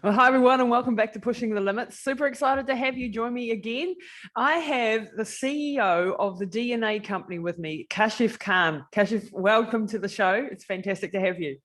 Well, hi everyone, and welcome back to Pushing the Limits. Super excited to have you join me again. I have the CEO of the DNA company with me, Kashif Khan. Kashif, welcome to the show. It's fantastic to have you.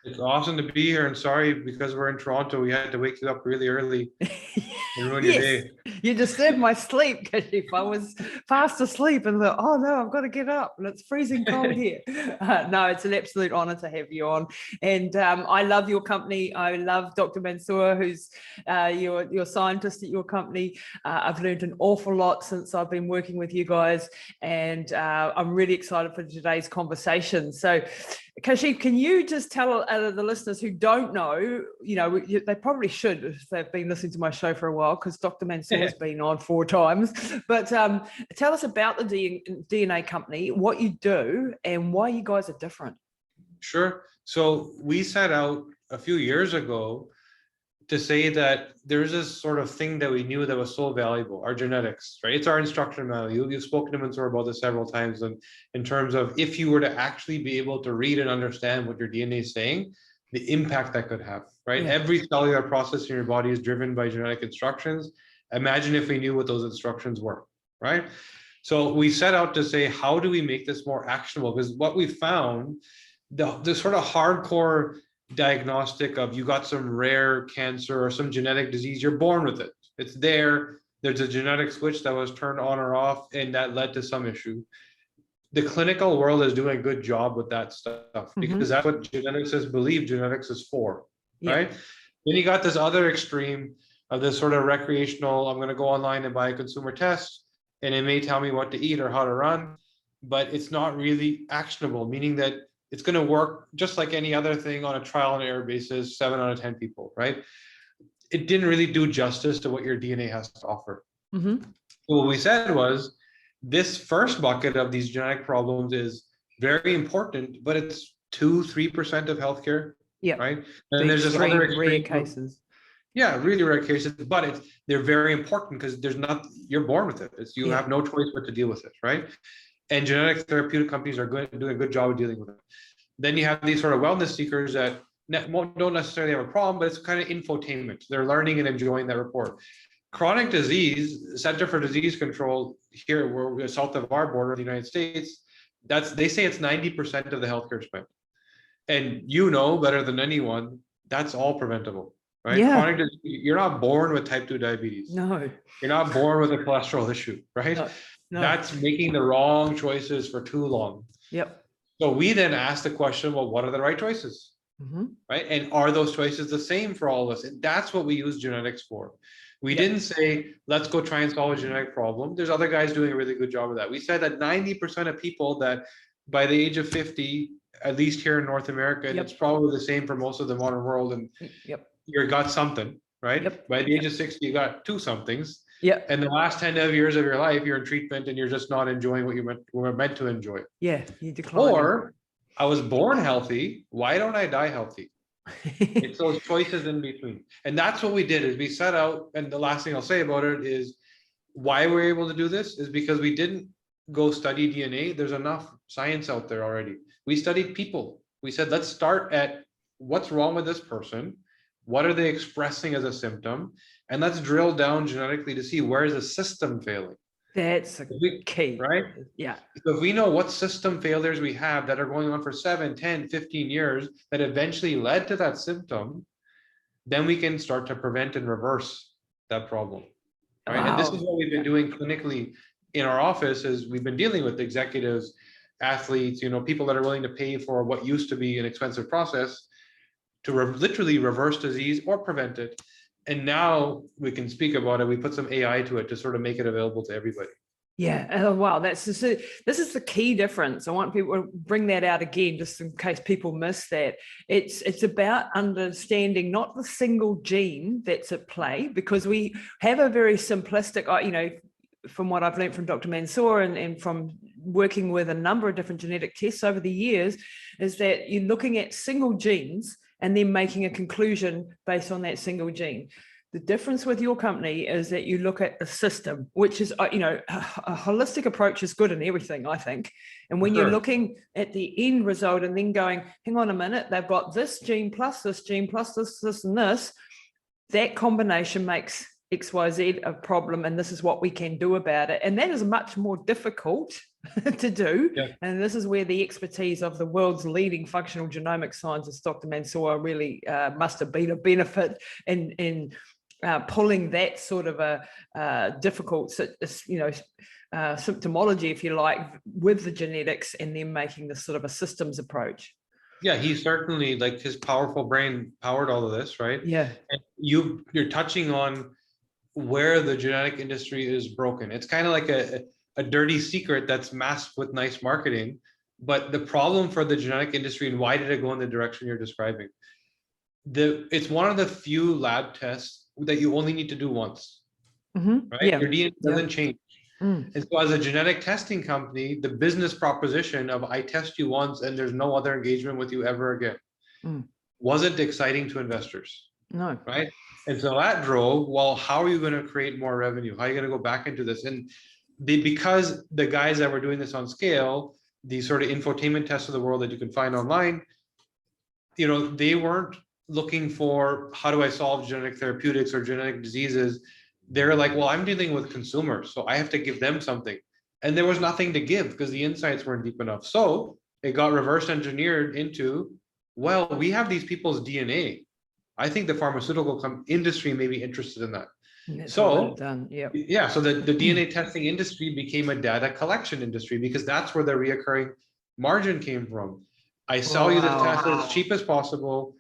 It's awesome to be here, and sorry because we're in Toronto, we had to wake you up really early and ruin your Yes, day. you disturbed my sleep, Kashif. I was fast asleep and thought, oh no, I've got to get up and it's freezing cold here. No, it's an absolute honor to have you on. And I love your company. I love Dr. Mansoor, who's your scientist at your company. I've learned an awful lot since I've been working with you guys, and I'm really excited for today's conversation. So, Kashif, can you just tell the listeners who don't know, they probably should if they've been listening to my show for a while, because Dr. Mansoor's been on 4 times, but tell us about the DNA company, what you do, and why you guys are different. Sure. So we set out a few years ago to say that there's this sort of thing that we knew that was so valuable, our genetics, right? It's our instruction manual. You've spoken to Mansoor about this several times, and in terms of if you were to actually be able to read and understand what your DNA is saying, the impact that could have, right? Yeah. Every cellular process in your body is driven by genetic instructions. Imagine if we knew what those instructions were, right? So we set out to say, how do we make this more actionable? Because what we found, the sort of hardcore diagnostic of you got some rare cancer or some genetic disease, you're born with it. It's there. There's a genetic switch that was turned on or off, and that led to some issue. The clinical world is doing a good job with that stuff because that's what geneticists believe genetics is for, right? Then you got this other extreme of this sort of recreational, I'm going to go online and buy a consumer test, and it may tell me what to eat or how to run, but it's not really actionable, meaning that it's going to work just like any other thing on a trial and error basis, 7 out of 10 people, right? It didn't really do justice to what your DNA has to offer. So what we said was, this first bucket of these genetic problems is very important, but it's 2-3% of healthcare, right? And there's this other rare cases. Yeah, really rare cases, but they're very important because you're born with it. You have no choice but to deal with it, right? And genetic therapeutic companies are doing a good job of dealing with it. Then you have these sort of wellness seekers that don't necessarily have a problem, but it's kind of infotainment. They're learning and enjoying that report. Chronic disease, Center for Disease Control here, where we're south of our border of the United States, they say it's 90% of the healthcare spend. And you know better than anyone, that's all preventable, right? Yeah. Chronic disease, you're not born with type 2 diabetes. No. You're not born with a cholesterol issue, right? No. That's making the wrong choices for too long. Yep. So we then ask the question, well, what are the right choices? Right? And are those choices the same for all of us? And that's what we use genetics for. We didn't say, let's go try and solve a genetic problem. There's other guys doing a really good job of that. We said that 90% of people that by the age of 50, at least here in North America, and it's probably the same for most of the modern world, and you got something, right? By the age of 60, you got 2 somethings. And the last 10 years of your life, you're in treatment and you're just not enjoying what you were meant to enjoy. Yeah, you decline. Or I was born healthy. Why don't I die healthy? It's those choices in between. And that's what we did, is we set out, and the last thing I'll say about it is why we're able to do this is because we didn't go study DNA. There's enough science out there already. We studied people. We said, let's start at what's wrong with this person. What are they expressing as a symptom? And let's drill down genetically to see where is the system failing. That's a key, right? Yeah. So if we know what system failures we have that are going on for 7, 10, 15 years that eventually led to that symptom, then we can start to prevent and reverse that problem, right? And this is what we've been doing clinically in our office, is we've been dealing with executives, athletes, people that are willing to pay for what used to be an expensive process to literally reverse disease or prevent it. And now we can speak about it. We put some AI to it to sort of make it available to everybody. Yeah. Oh, wow. This is the key difference. I want people to bring that out again, just in case people miss that. It's about understanding not the single gene that's at play, because we have a very simplistic, from what I've learned from Dr. Mansoor and from working with a number of different genetic tests over the years, is that you're looking at single genes and then making a conclusion based on that single gene. The difference with your company is that you look at the system, which is, a holistic approach is good in everything, I think. And when you're looking at the end result and then going, hang on a minute, they've got this gene plus this gene plus this, and this, that combination makes XYZ a problem, and this is what we can do about it. And that is much more difficult to do. Yeah. And this is where the expertise of the world's leading functional genomics scientist, Dr. Mansoor, really must have been a benefit in pulling that sort of a difficult, symptomology, if you like, with the genetics, and then making this sort of a systems approach. Yeah, he certainly, like, his powerful brain powered all of this, right? Yeah. And you're touching on where the genetic industry is broken. It's kind of like a dirty secret that's masked with nice marketing. But the problem for the genetic industry, and why did it go in the direction you're describing? It's one of the few lab tests that you only need to do once, right? Yeah. Your DNA doesn't change. And so as a genetic testing company, the business proposition of I test you once and there's no other engagement with you ever again wasn't exciting to investors. No. Right. And so that drove, well, how are you going to create more revenue? How are you going to go back into this? And because the guys that were doing this on scale, these sort of infotainment tests of the world that you can find online, they weren't looking for how do I solve genetic therapeutics or genetic diseases. They're like, well, I'm dealing with consumers, so I have to give them something. And there was nothing to give because the insights weren't deep enough. So it got reverse engineered into, well, we have these people's DNA. I think the pharmaceutical industry may be interested in that. So the DNA testing industry became a data collection industry because that's where the reoccurring margin came from. I sell you the test as cheap as possible,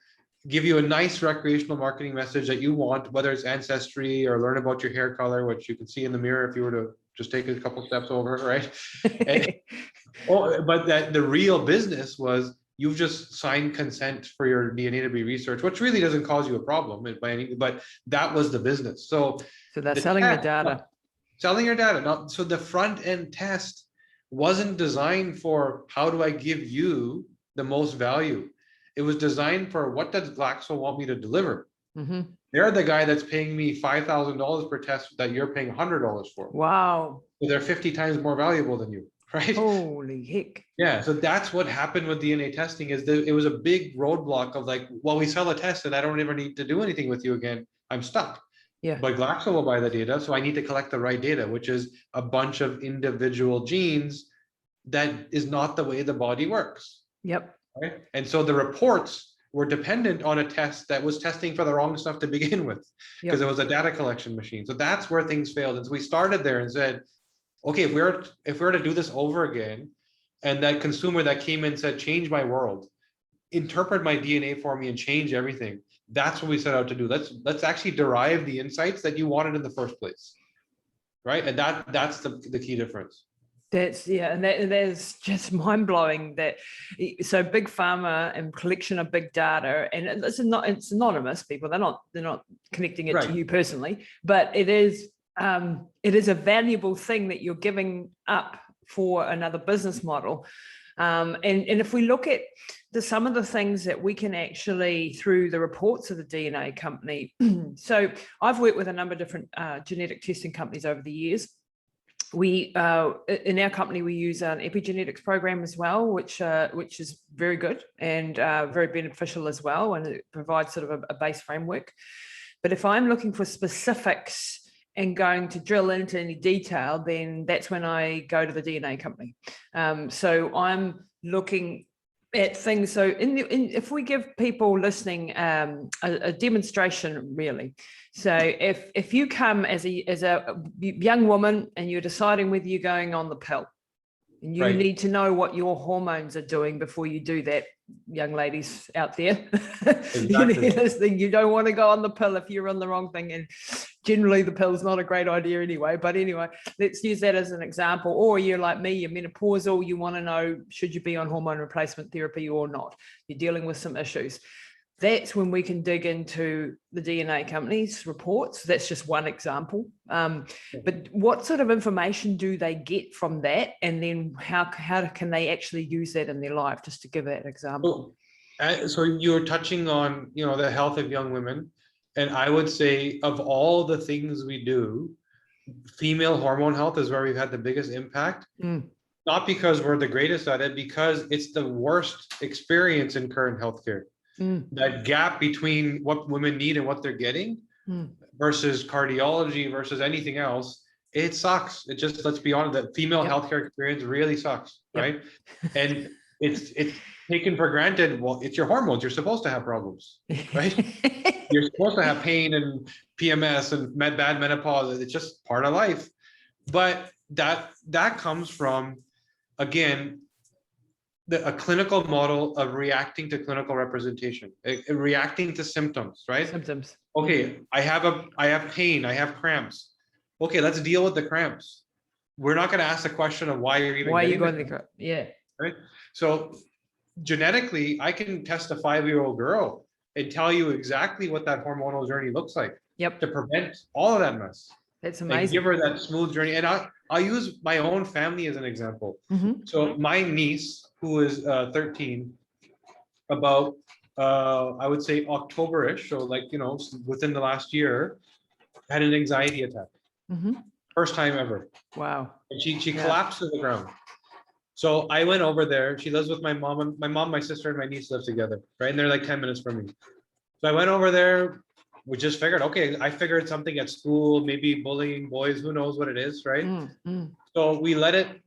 give you a nice recreational marketing message that you want, whether it's ancestry or learn about your hair color, which you can see in the mirror if you were to just take a couple steps over, right? But that the real business was you've just signed consent for your DNA to be researched, which really doesn't cause you a problem by any, but that was the business. So they're selling the data. Selling your data. Now, so the front end test wasn't designed for how do I give you the most value. It was designed for what does Glaxo want me to deliver? They're the guy that's paying me $5,000 per test that you're paying $100 for. Wow. So they're 50 times more valuable than you, right? Holy heck. Yeah. So that's what happened with DNA testing is that it was a big roadblock of like, well, we sell a test and I don't ever need to do anything with you again. I'm stuck. Yeah. But Glaxo will buy the data. So I need to collect the right data, which is a bunch of individual genes that is not the way the body works. Yep. Right. And so the reports were dependent on a test that was testing for the wrong stuff to begin with, because it was a data collection machine. So that's where things failed. And so we started there and said, okay, if we were to do this over again, and that consumer that came in said, change my world, interpret my DNA for me and change everything. That's what we set out to do. Let's actually derive the insights that you wanted in the first place. Right. And that's the key difference. And that is just mind-blowing that so big pharma and collection of big data, and it's anonymous people, they're not connecting it to you personally, but it is a valuable thing that you're giving up for another business model. And if we look at some of the things that we can actually, through the reports of the DNA company, so I've worked with a number of different genetic testing companies over the years. We in our company we use an epigenetics program as well, which is very good and very beneficial as well, and it provides sort of a base framework. But if I'm looking for specifics and going to drill into any detail, then that's when I go to the DNA company. So I'm looking at things. So if we give people listening a demonstration, really. So if you come as a young woman and you're deciding whether you're going on the pill, and you need to know what your hormones are doing before you do that, young ladies out there, you don't want to go on the pill if you're on the wrong thing. And generally the pill is not a great idea anyway, but anyway, let's use that as an example. Or you're like me, you're menopausal, you want to know, should you be on hormone replacement therapy or not? You're dealing with some issues. That's when we can dig into the DNA company's reports. That's just one example. But what sort of information do they get from that? And then how can they actually use that in their life? Just to give that example. So you're touching on, the health of young women. And I would say of all the things we do, female hormone health is where we've had the biggest impact. Not because we're the greatest at it, because it's the worst experience in current healthcare. That gap between what women need and what they're getting versus cardiology versus anything else, it sucks. It just, let's be honest, the female healthcare experience really sucks, right? And it's taken for granted. Well, it's your hormones. You're supposed to have problems, right? You're supposed to have pain and PMS and bad menopause. It's just part of life. But that comes from, again, a clinical model of reacting to clinical representation, reacting to symptoms, right? Symptoms. Okay, I have pain, I have cramps. Okay, let's deal with the cramps. We're not going to ask the question of why you're even going to cramp. Yeah. Right. So genetically, I can test a 5-year-old girl and tell you exactly what that hormonal journey looks like. Yep. To prevent all of that mess. That's amazing. And give her that smooth journey. And I'll use my own family as an example. So my niece, who is 13, about I would say October-ish, so like, within the last year, had an anxiety attack. First time ever. Wow. And she collapsed to the ground. So I went over there. She lives with my mom, and my sister, and my niece live together, right? And they're like 10 minutes from me. So I went over there. We just figured, okay, I figured something at school, maybe bullying boys, who knows what it is, right? So we let it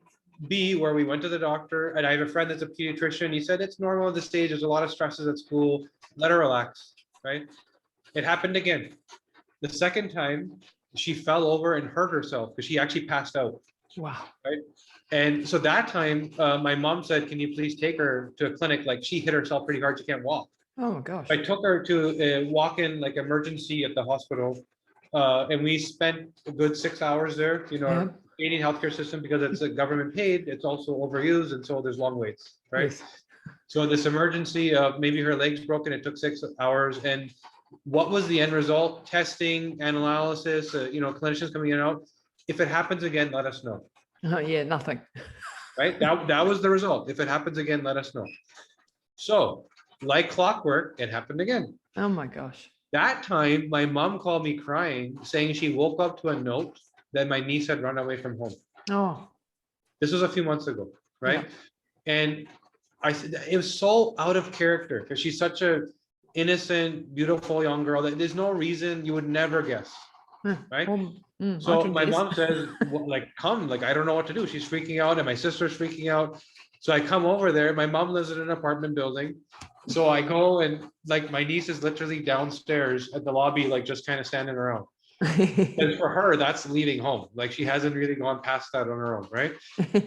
be, where we went to the doctor, and I have a friend that's a pediatrician. He said, it's normal at this stage. There's a lot of stresses at school. Let her relax, right? It happened again. The second time, she fell over and hurt herself because she actually passed out. Wow. Right. And so that time, my mom said, can you please take her to a clinic? Like, she hit herself pretty hard. She can't walk. Oh my gosh. I took her to a walk-in like emergency at the hospital, and we spent a good 6 hours there. Our Canadian healthcare system, because it's a government paid, it's also overused, and so there's long waits, right? Yes. So this emergency, maybe her leg's broken, it took 6 hours, and what was the end result? Testing and analysis, clinicians coming in and out. If it happens again, let us know. Yeah, nothing. Right, that was the result. If it happens again, let us know. So, like clockwork, it happened again. Oh my gosh. That time, my mom called me crying, saying she woke up to a note that my niece had run away from home. Oh. This was a few months ago, right? Yeah. And I said, it was so out of character, because she's such a innocent, beautiful young girl that there's no reason, you would never guess, right? So my mom says, well, like, come, like, I don't know what to do. She's freaking out, and my sister's freaking out. So I come over there. My mom lives in an apartment building. So I go, and like, my niece is literally downstairs at the lobby, like, just kind of standing around. And for her, that's leaving home. Like, she hasn't really gone past that on her own, right?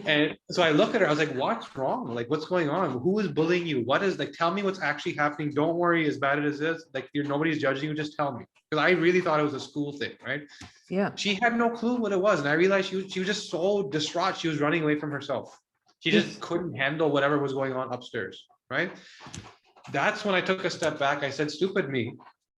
And so I look at her, I was like, what's wrong? Like, what's going on? Who is bullying you? What is, like, tell me what's actually happening. Don't worry, as bad as it is, like, nobody's judging you, just tell me. Because I really thought it was a school thing, right? Yeah. She had no clue what it was. And I realized she was just so distraught. She was running away from herself. She just couldn't handle whatever was going on upstairs, right? That's when I took a step back. I said, stupid me.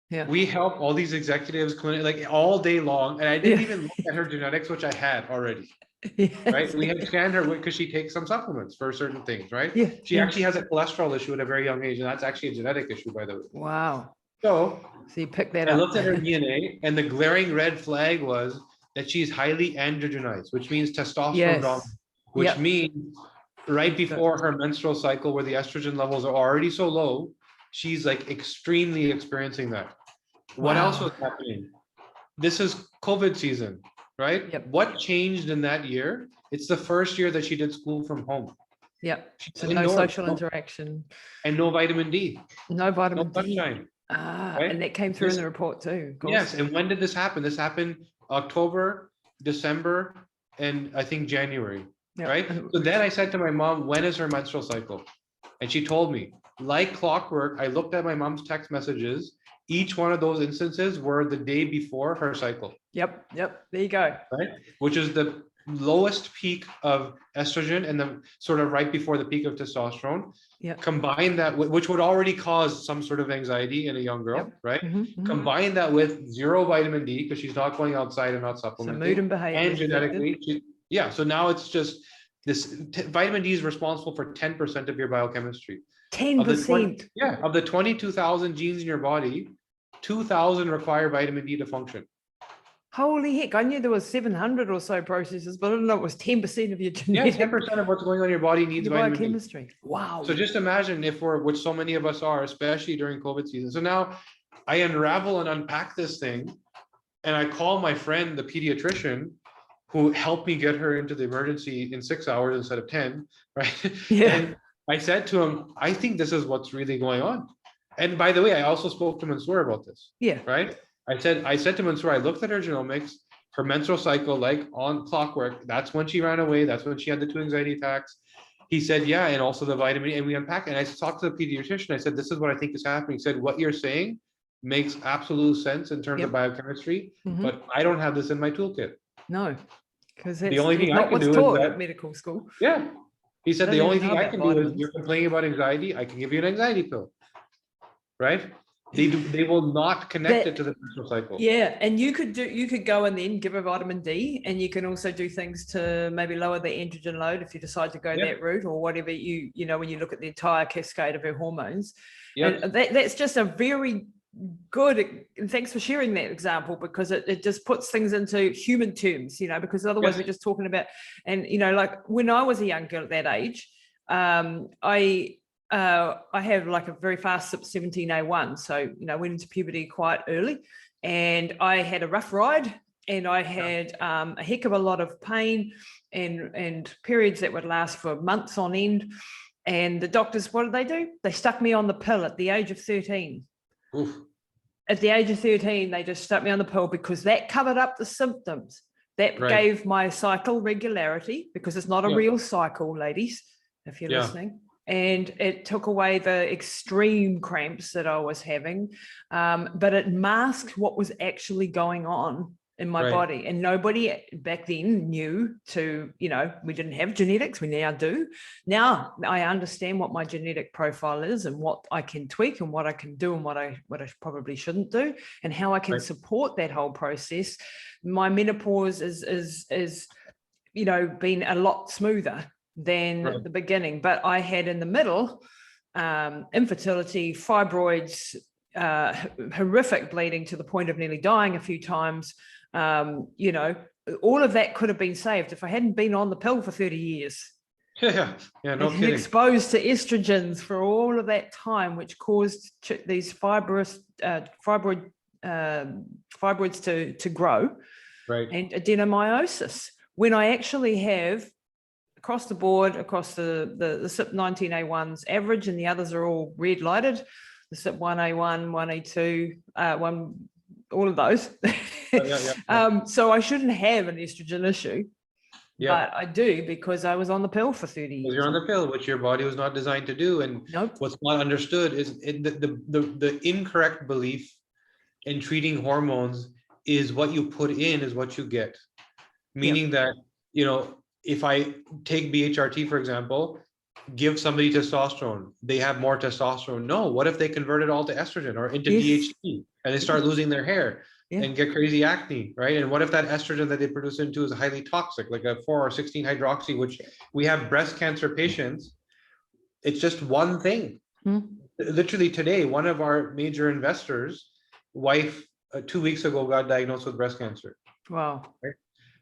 Yeah. We help all these executives, like, all day long. And I didn't even look at her genetics, which I had already. Yes. Right? We had scanned her because she takes some supplements for certain things, right? Yeah. She actually has a cholesterol issue at a very young age. And that's actually a genetic issue, by the way. Wow. So you picked that up. I looked at her DNA, and the glaring red flag was that she's highly androgenized, which means testosterone dominant, which means right before her menstrual cycle, where the estrogen levels are already so low, she's like extremely experiencing that. What else was happening? This is COVID season, right? Yep. What changed in that year? It's the first year that she did school from home. Yep. So no social interaction. And no vitamin D. No vitamin D. Sunshine. Right? And that came through in the report too. Yes. And when did this happen? This happened October, December, and I think January. Yep. Right. So then I said to my mom, when is her menstrual cycle? And she told me, like clockwork. I looked at my mom's text messages. Each one of those instances were the day before her cycle. Yep. There you go. Right. Which is the lowest peak of estrogen and the sort of right before the peak of testosterone. Yep. Combine that with, which would already cause some sort of anxiety in a young girl, right? Combine that with zero vitamin D, because she's not going outside and not supplementing. So mood and behavior. And genetically, so now it's just this vitamin D is responsible for 10% of your biochemistry. 10%. Of the 22,000 genes in your body, 2,000 require vitamin D to function. Holy heck, I knew there was 700 or so processes, but I didn't know it was 10% of your genetic. Yeah, 10% of what's going on in your body needs vitamin biochemistry. D. Wow. So just imagine if we're, which so many of us are, especially during COVID season. So now I unravel and unpack this thing, and I call my friend, the pediatrician, who helped me get her into the emergency in 6 hours instead of 10, right? Yeah. And I said to him, I think this is what's really going on. And by the way, I also spoke to Mansoor about this. Yeah. Right. I said to Mansoor, I looked at her genomics, her menstrual cycle, like on clockwork. That's when she ran away. That's when she had the 2 anxiety attacks. He said, yeah, and also the vitamin, and we unpacked it. And I talked to the pediatrician. I said, this is what I think is happening. He said, what you're saying makes absolute sense in terms of biochemistry, but I don't have this in my toolkit. No, because The only thing I not can what's do is taught that at medical school. Yeah. He said, I the don't only even thing know I about can do is vitamins. you're complaining about anxiety. I can give you an anxiety pill. Right? They will not connect it to the menstrual cycle. Yeah, and you could go and then give a vitamin D, and you can also do things to maybe lower the androgen load if you decide to go that route, or whatever you know, when you look at the entire cascade of her hormones. And that's just a very good, and thanks for sharing that example, because it just puts things into human terms, you know, because otherwise we're just talking about, and you know, like when I was a young girl at that age, I have like a very fast 17A1, so you know, went into puberty quite early, and I had a rough ride, and I had a heck of a lot of pain and periods that would last for months on end. And the doctors, what did? They stuck me on the pill at the age of 13. Oof. At the age of 13, they just stuck me on the pill because that covered up the symptoms. That gave my cycle regularity, because it's not a real cycle, ladies, if you're listening. And it took away the extreme cramps that I was having, but it masked what was actually going on in my body. And nobody back then knew to, you know, we didn't have genetics, we now do. Now I understand what my genetic profile is and what I can tweak and what I can do and what I probably shouldn't do, and how I can support that whole process. My menopause is you know, been a lot smoother than the beginning, but I had in the middle infertility, fibroids, horrific bleeding to the point of nearly dying a few times. You know, all of that could have been saved if I hadn't been on the pill for 30 years. No kidding. Exposed to estrogens for all of that time, which caused these fibroids to grow, and adenomyosis. When I actually have, across the board, across the CYP19A1s average, and the others are all red lighted, the CYP1A1, 1A2, all of those. So I shouldn't have an estrogen issue, but I do, because I was on the pill for 30 years. You're on the pill, which your body was not designed to do. And what's not understood is the incorrect belief in treating hormones is what you put in is what you get. Meaning that, you know, if I take BHRT, for example, give somebody testosterone, they have more testosterone. No, what if they convert it all to estrogen or into DHT, and they start losing their hair and get crazy acne, right? And what if that estrogen that they produce into is highly toxic, like a 4 or 16 hydroxy, which we have breast cancer patients, it's just one thing. Literally today, one of our major investors' wife 2 weeks ago got diagnosed with breast cancer. Wow. Right?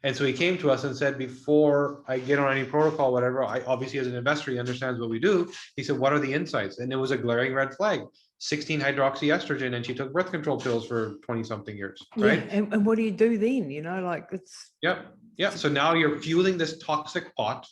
And so he came to us and said, before I get on any protocol, whatever, I obviously as an investor, he understands what we do. He said, what are the insights? And it was a glaring red flag, 16 hydroxyestrogen, and she took birth control pills for 20 something years, right? And what do you do then? You know, like it's... So now you're fueling this toxic pot,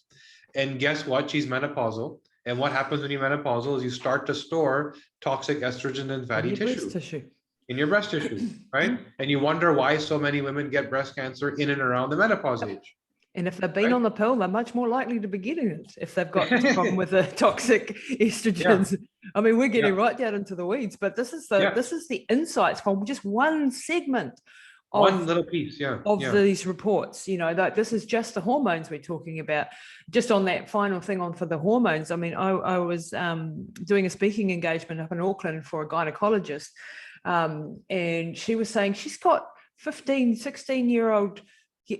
and guess what? She's menopausal. And what happens when you're menopausal is you start to store toxic estrogen and fatty tissue. In your breast tissue, right? And you wonder why so many women get breast cancer in and around the menopause age. And if they've been on the pill, they're much more likely to be getting it if they've got this problem with the toxic estrogens. I mean, we're getting right down into the weeds, but this is the insights from just one segment of one little piece of these reports. You know, that this is just the hormones we're talking about. Just on that final thing for the hormones, I mean, I was doing a speaking engagement up in Auckland for a gynecologist. And she was saying she's got 15, 16-year-old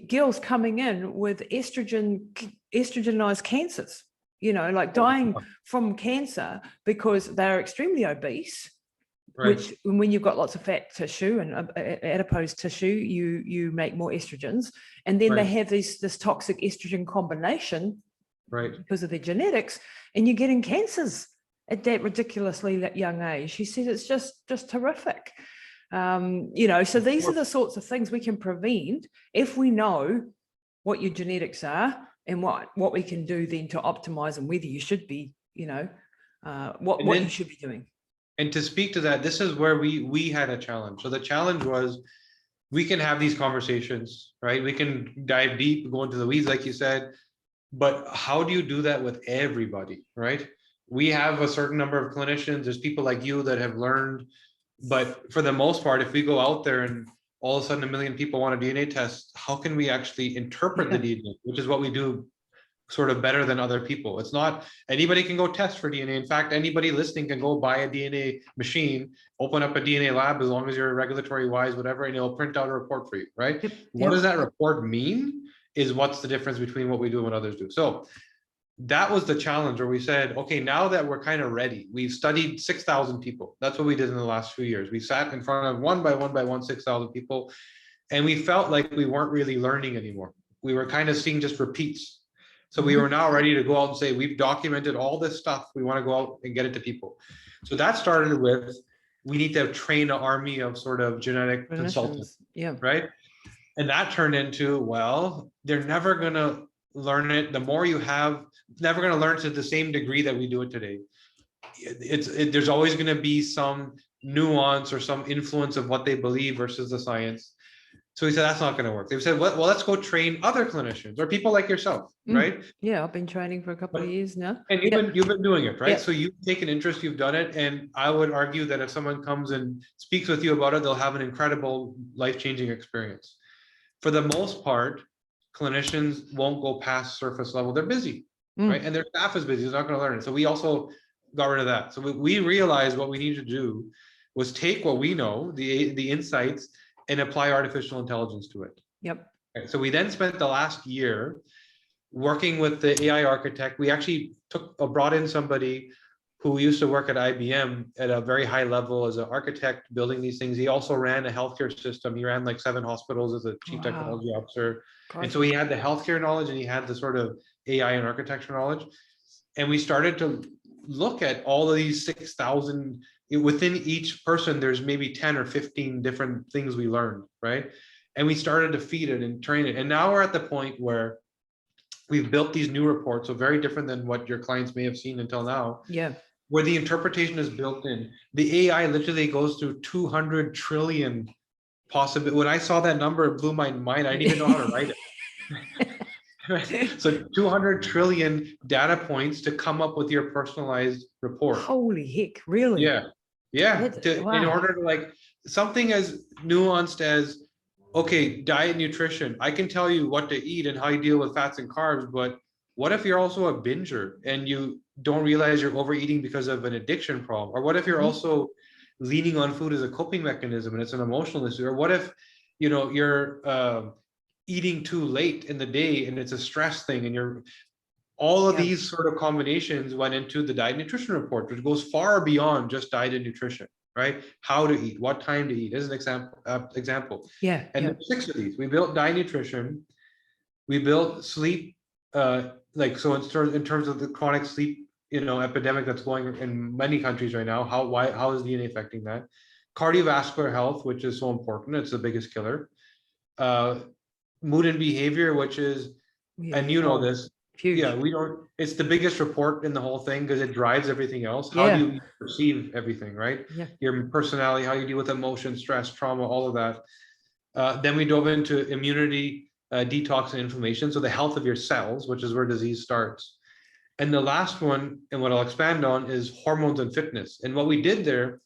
girls coming in with estrogenized cancers, you know, like dying from cancer because they're extremely obese, which when you've got lots of fat tissue and adipose tissue, you make more estrogens. And then they have this toxic estrogen combination because of their genetics, and you're getting cancers at that ridiculously young age. She said it's just horrific. So these are the sorts of things we can prevent if we know what your genetics are and what we can do then to optimize and whether you should be, what you should be doing. And to speak to that, this is where we had a challenge. So the challenge was, we can have these conversations, right? We can dive deep, go into the weeds, like you said, but how do you do that with everybody, right? We have a certain number of clinicians, there's people like you that have learned, but for the most part, if we go out there and all of a sudden 1 million people want a DNA test, how can we actually interpret the DNA, which is what we do sort of better than other people. It's not anybody can go test for DNA. In fact, anybody listening can go buy a DNA machine, open up a DNA lab, as long as you're regulatory wise, whatever, and it'll print out a report for you, right? What does that report mean is what's the difference between what we do and what others do. So that was the challenge where we said, okay, now that we're kind of ready, we've studied 6,000 people. That's what we did in the last few years. We sat in front of one by one, 6,000 people, and we felt like we weren't really learning anymore. We were kind of seeing just repeats. So we were now ready to go out and say, we've documented all this stuff. We want to go out and get it to people. So that started with, we need to train an army of sort of genetic consultants, right? And that turned into, well, they're never going to learn it. The more you have, never going to learn to the same degree that we do it today. There's always going to be some nuance or some influence of what they believe versus the science. So we said, that's not going to work. They said, well, let's go train other clinicians or people like yourself, right? Yeah, I've been training for a couple of years now. And you've been doing it, right? So you've taken interest, you've done it. And I would argue that if someone comes and speaks with you about it, they'll have an incredible life-changing experience. For the most part, clinicians won't go past surface level. They're busy, right? And their staff is busy. They're not going to learn it. So we also got rid of that. So we realized what we needed to do was take what we know, the insights, and apply artificial intelligence to it. Okay, so we then spent the last year working with the AI architect. We actually brought in somebody who used to work at IBM at a very high level as an architect building these things. He also ran a healthcare system. He ran like 7 hospitals as a chief technology officer. And so he had the healthcare knowledge and he had the sort of AI and architecture knowledge. And we started to look at all of these 6,000. Within each person, there's maybe 10 or 15 different things we learned, right? And we started to feed it and train it. And now we're at the point where we've built these new reports, so very different than what your clients may have seen until now. Where the interpretation is built in. The AI literally goes through 200 trillion possible. When I saw that number, it blew my mind. I didn't even know how to write it. So 200 trillion data points to come up with your personalized report. Holy heck, really? Yeah. In order to like something as nuanced as, okay, diet, nutrition. I can tell you what to eat and how you deal with fats and carbs, but what if you're also a binger and you don't realize you're overeating because of an addiction problem? Or what if you're also leaning on food as a coping mechanism and it's an emotional issue? Or what if, you're eating too late in the day and it's a stress thing, and you're all of these sort of combinations went into the diet and nutrition report, which goes far beyond just diet and nutrition, right? How to eat, what time to eat is an example. And there's 6 of these. We built diet nutrition, we built sleep, so in terms of the chronic sleep, epidemic that's going in many countries right now, how is DNA affecting that? Cardiovascular health, which is so important, it's the biggest killer. Mood and behavior, which is, and you know this, huge. It's the biggest report in the whole thing because it drives everything else. How do you perceive everything, right? Your personality, how you deal with emotion, stress, trauma, all of that. Then we dove into immunity, detox, and inflammation. So the health of your cells, which is where disease starts. And the last one, and what I'll expand on, is hormones and fitness. And what we did there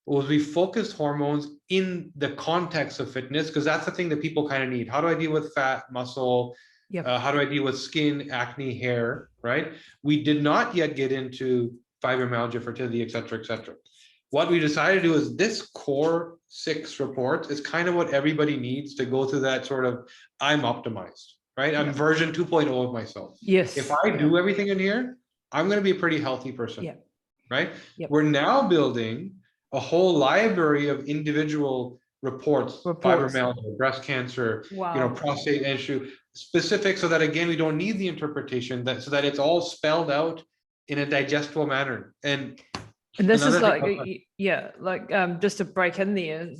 was we focused hormones in the context of fitness, because that's the thing that people kind of need. How do I deal with fat, muscle? How do I deal with skin, acne, hair, right? We did not yet get into fibromyalgia, fertility, et cetera, et cetera. What we decided to do is this core 6 reports is kind of what everybody needs to go through that sort of, I'm optimized, right? I'm version 2.0 of myself. If I do everything in here, I'm going to be a pretty healthy person, right? We're now building a whole library of individual reports. Fibromyalgia, breast cancer, prostate issue, specific, so that again, we don't need the interpretation, so that it's all spelled out in a digestible manner. And And this is Another like, thing, just to break in there,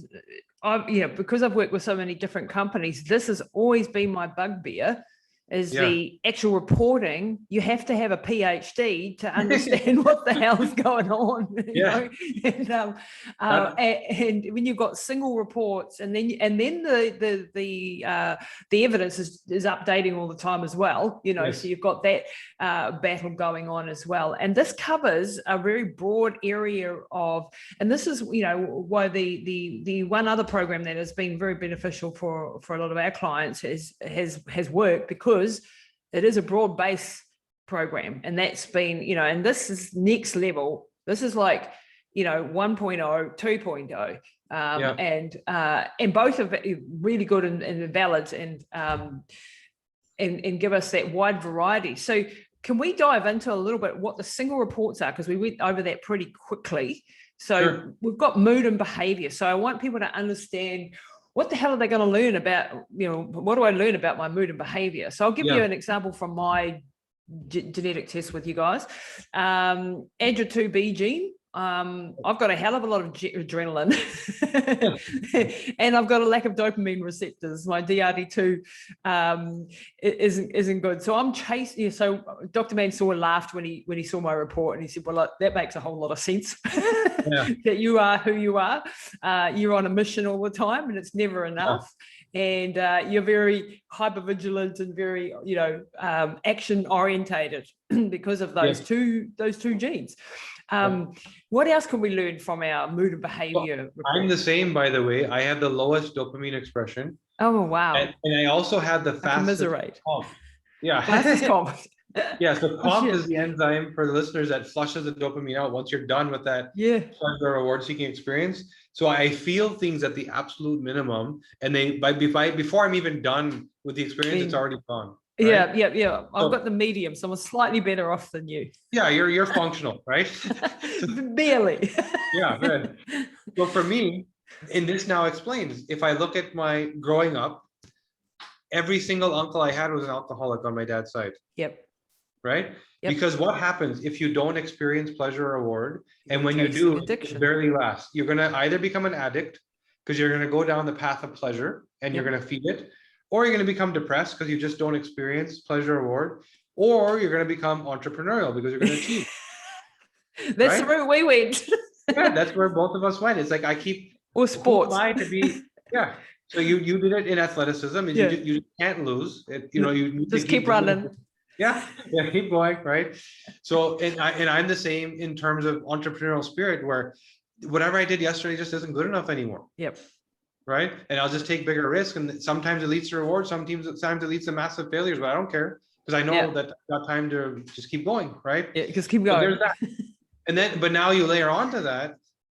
because I've worked with so many different companies, this has always been my bugbear, is the actual reporting. You have to have a PhD to understand what the hell's going on. You know? And when you've got single reports, and then the evidence is updating all the time as well. So you've got that battle going on as well. And this covers a very broad area of, and this is why the one other program that has been very beneficial for a lot of our clients has worked, because it is a broad-based program, and that's been, and this is next level. This is like 1.0, 2.0, and both are really good and valid, and give us that wide variety. So can we dive into a little bit what the single reports are, because we went over that pretty quickly. So we've got mood and behavior. So I want people to understand, what the hell are they going to learn about, what do I learn about my mood and behavior? So I'll give you an example from my genetic test with you guys. ANGA2B gene. I've got a hell of a lot of adrenaline and I've got a lack of dopamine receptors. My DRD2 isn't good. So I'm chasing. So Dr. Mansoor laughed when he saw my report, and he said, well, that makes a whole lot of sense. That you are who you are. You're on a mission all the time, and it's never enough. And you're very hypervigilant and very, action orientated because of those two genes. What else can we learn from our mood and behavior? I'm the same, by the way. I have the lowest dopamine expression. Oh, wow. And I also have the fastest COMP. Yeah. Fastest COMP. So COMP is the enzyme, for the listeners, that flushes the dopamine out once you're done with that pleasure reward-seeking experience. So I feel things at the absolute minimum, and before I'm even done with the experience, it's already gone. Right? Yeah. I've got the medium, so I'm slightly better off than you. Yeah, you're functional, right? Barely. Yeah, good. So for me, and this now explains, if I look at my growing up, every single uncle I had was an alcoholic on my dad's side. Right? Because what happens if you don't experience pleasure or reward, and when you do, it barely lasts. You're going to either become an addict, because you're going to go down the path of pleasure and you're going to feed it, or you're going to become depressed because you just don't experience pleasure or reward, or you're going to become entrepreneurial because you're going to achieve. That's where we went. That's where both of us went. It's like, I keep, or sports. To be, so you did it in athleticism, and you can't lose. You just keep running. Keep going, right? So, and I'm the same in terms of entrepreneurial spirit, where whatever I did yesterday just isn't good enough anymore. Right? And I'll just take bigger risk, and sometimes it leads to reward, sometimes it leads to massive failures, but I don't care, because I know that I've got time to just keep going, right? Just keep going. So there's that. And then, but now you layer onto that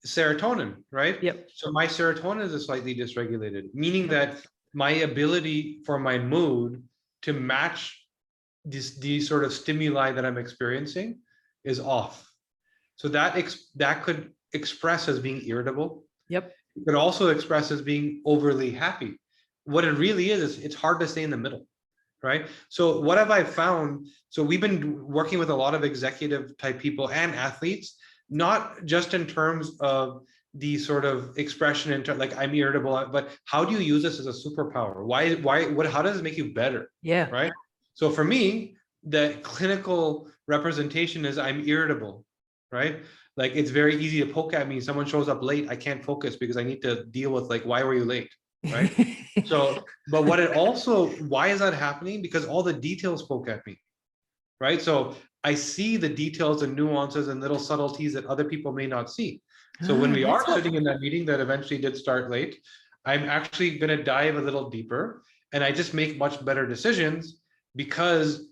serotonin, right? So my serotonin is slightly dysregulated, meaning that my ability for my mood to match these sort of stimuli that I'm experiencing is off. So that could express as being irritable. It could also express as being overly happy. What it really is it's hard to stay in the middle, right? So what have I found? So we've been working with a lot of executive type people and athletes, not just in terms of the sort of expression into like, I'm irritable, but how do you use this as a superpower? How does it make you better? Right? So for me, the clinical representation is I'm irritable, right? Like, it's very easy to poke at me. Someone shows up late, I can't focus because I need to deal with, like, why were you late? Right? So, but why is that happening? Because all the details poke at me, right? So I see the details and nuances and little subtleties that other people may not see. So when we are sitting in that meeting that eventually did start late, I'm actually going to dive a little deeper, and I just make much better decisions because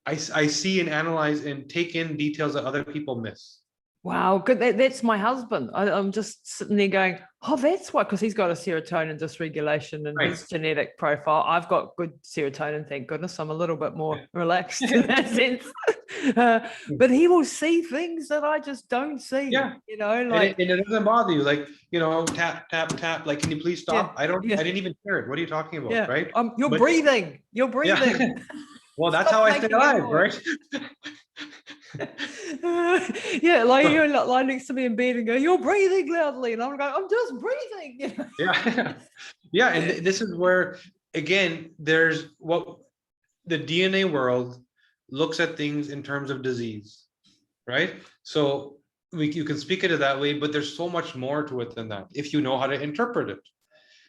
I see and analyze and take in details that other people miss. Wow, good. That's my husband. I'm just sitting there going, oh, that's why, because he's got a serotonin dysregulation in his genetic profile. I've got good serotonin, thank goodness. I'm a little bit more relaxed in that sense. But he will see things that I just don't see. Like, and it doesn't bother you. Like, tap, tap, tap. Like, can you please stop? I didn't even hear it. What are you talking about? Right? You're breathing. You're breathing. Well, that's how I stay alive, right? Yeah, like you're lying next to me in bed and go, you're breathing loudly. And I'm going, I'm just breathing. You know? Yeah. Yeah. And this is where, again, there's what the DNA world looks at things in terms of disease, right? So you can speak it that way, but there's so much more to it than that if you know how to interpret it.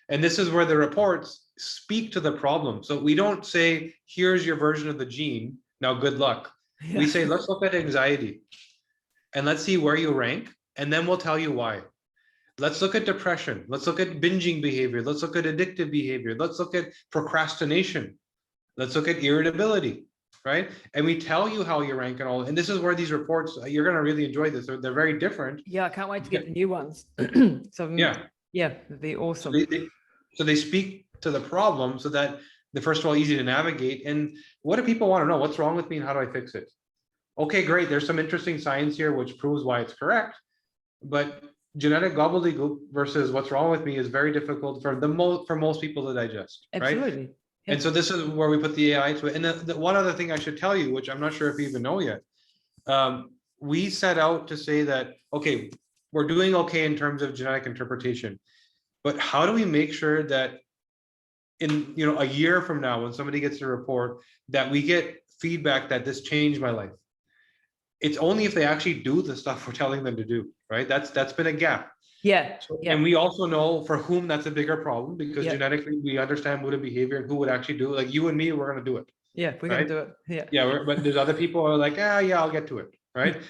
And this is where the reports speak to the problem. So we don't say, here's your version of the gene, now good luck. Yeah. We say, let's look at anxiety and let's see where you rank, and then we'll tell you why. Let's look at depression. Let's look at binging behavior. Let's look at addictive behavior. Let's look at procrastination. Let's look at irritability, right? And we tell you how you rank and all. And this is where these reports, you're going to really enjoy this. They're very different. Yeah, I can't wait to get the new ones. So yeah, they're awesome. So they speak to the problem so that the first of all, easy to navigate. And what do people want to know? What's wrong with me and how do I fix it? Okay, great. There's some interesting science here which proves why it's correct. But genetic gobbledygook versus what's wrong with me is very difficult for most people to digest. Absolutely. Right? Yeah. And so this is where we put the AI to it. And the one other thing I should tell you, which I'm not sure if you even know yet, we set out to say that, okay, we're doing okay in terms of genetic interpretation, but how do we make sure that in a year from now, when somebody gets a report, that we get feedback that this changed my life? It's only if they actually do the stuff we're telling them to do, right? That's been a gap. Yeah. And we also know for whom that's a bigger problem, because genetically we understand mood and behavior and who would actually do it. Like you and me, we're going to do it. Yeah, we're going to do it. Yeah. Yeah, but there's other people who are like, yeah, I'll get to it, right?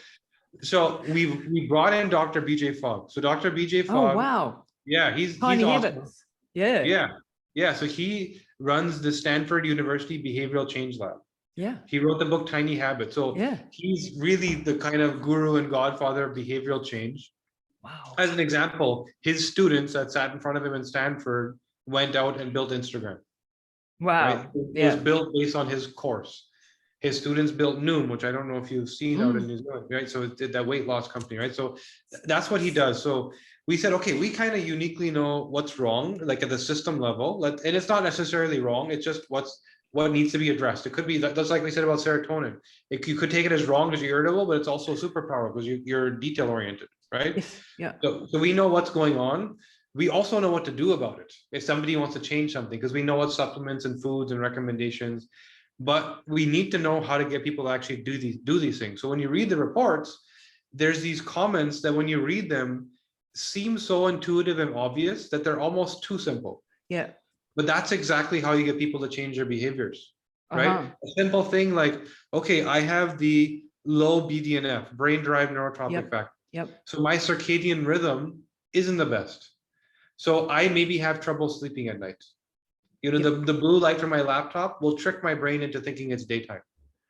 So we brought in Dr. BJ Fogg. So Dr. BJ Fogg. Oh wow. Yeah, he's awesome. Yeah. So he runs the Stanford University Behavioral Change Lab. Yeah. He wrote the book Tiny Habits. So he's really the kind of guru and godfather of behavioral change. Wow. As an example, his students that sat in front of him in Stanford went out and built Instagram. Wow. Right? It was built based on his course. His students built Noom, which I don't know if you've seen out in New Zealand, right? So it did that weight loss company, right? So that's what he does. So we said, okay, we kind of uniquely know what's wrong, like at the system level. And it's not necessarily wrong. It's just what needs to be addressed. It could be that's like we said about serotonin. You could take it as wrong because you're irritable, but it's also a superpower because you're detail oriented, right? Yes. Yeah. So we know what's going on. We also know what to do about it if somebody wants to change something, because we know what supplements and foods and recommendations. But we need to know how to get people to actually do these things. So when you read the reports, there's these comments that when you read them seem so intuitive and obvious that they're almost too simple. Yeah. But that's exactly how you get people to change their behaviors, right? A simple thing like, okay, I have the low BDNF, brain-derived neurotropic factor. Yep. So my circadian rhythm isn't the best. So I maybe have trouble sleeping at night. The blue light from my laptop will trick my brain into thinking it's daytime,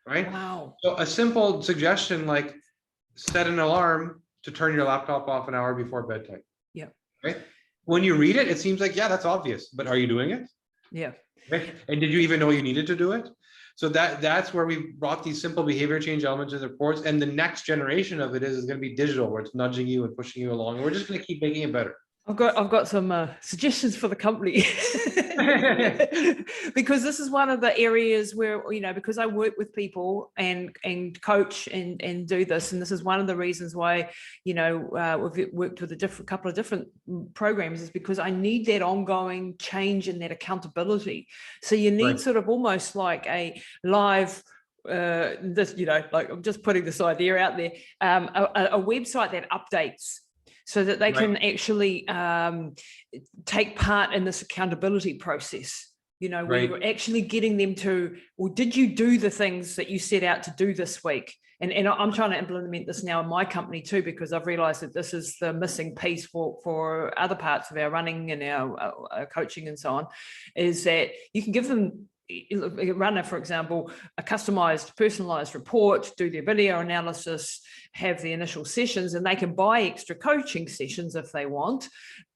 right? Wow. So a simple suggestion like set an alarm to turn your laptop off an hour before bedtime. Yeah. Right? When you read it, it seems like, yeah, that's obvious, but are you doing it? Yeah. Right? And did you even know you needed to do it? So that's where we brought these simple behavior change elements in the reports. And the next generation of it is going to be digital, where it's nudging you and pushing you along. And we're just going to keep making it better. I've got some suggestions for the company. Because this is one of the areas where, because I work with people and coach and do this, and this is one of the reasons why, we've worked with a couple of different programs, is because I need that ongoing change and that accountability. So you need sort of almost like a live, like I'm just putting this idea out there, a website that updates, so that they can actually take part in this accountability process, where you're actually getting them to, well, did you do the things that you set out to do this week? And I'm trying to implement this now in my company too, because I've realized that this is the missing piece for other parts of our running and our coaching and so on, is that you can give them, a runner, for example, a customized, personalized report, do their video analysis, have the initial sessions, and they can buy extra coaching sessions if they want.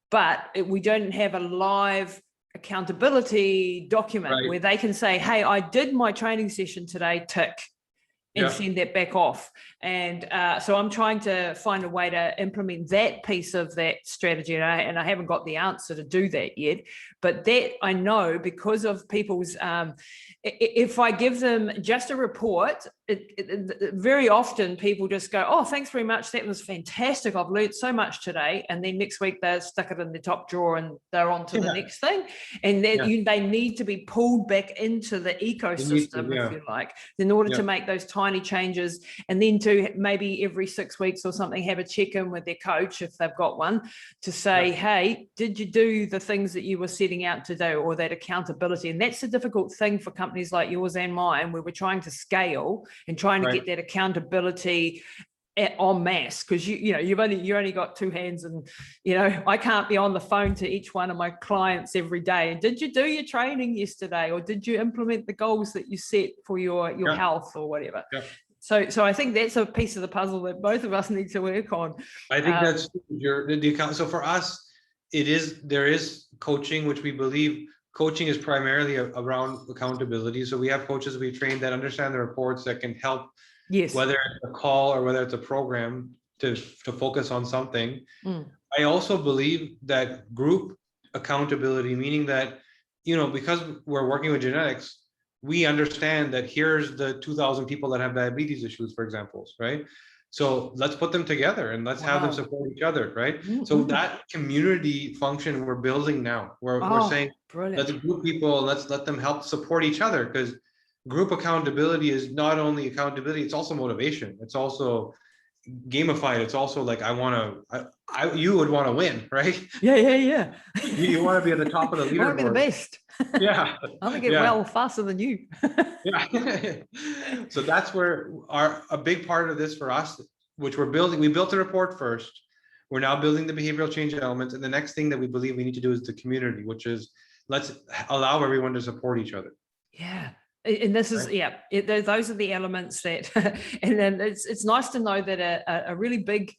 But we don't have a live accountability document where they can say, hey, I did my training session today, tick, and send that back off. And so I'm trying to find a way to implement that piece of that strategy. And I haven't got the answer to do that yet. But that I know because of people's, if I give them just a report, very often people just go, oh, thanks very much. That was fantastic. I've learned so much today. And then next week they stick it in the top drawer and they're on to the next thing. And then they need to be pulled back into the ecosystem, if you like, in order to make those tiny changes. And then to maybe every 6 weeks or something, have a check-in with their coach, if they've got one, to say, hey, did you do the things that you were setting out to do, or that accountability? And that's a difficult thing for companies like yours and mine, where we're trying to scale and trying to get that accountability en masse, because you've only got two hands, and I can't be on the phone to each one of my clients every day. And did you do your training yesterday, or did you implement the goals that you set for your health or whatever? So I think that's a piece of the puzzle that both of us need to work on. I think that's the account. So for us, there is coaching, which we believe coaching is primarily around accountability. So we have coaches we train that understand the reports, that can help, whether it's a call or whether it's a program, to focus on something. I also believe that group accountability, meaning that, because we're working with genetics, we understand that here's the 2,000 people that have diabetes issues, for example, right? So let's put them together and let's have them support each other, right? So that community function we're building now, we're saying, let's group people, let's let them help support each other, because group accountability is not only accountability, it's also motivation. It's also gamified. It's also like, you would want to win, right? Yeah. You want to be at the top of the leaderboard. I want to be the best. Yeah. I want to get well faster than you. So that's where a big part of this for us, which we're building, we built the report first. We're now building the behavioral change elements. And the next thing that we believe we need to do is the community, which is let's allow everyone to support each other. Yeah. And this is, those are the elements that, and then it's nice to know that a really big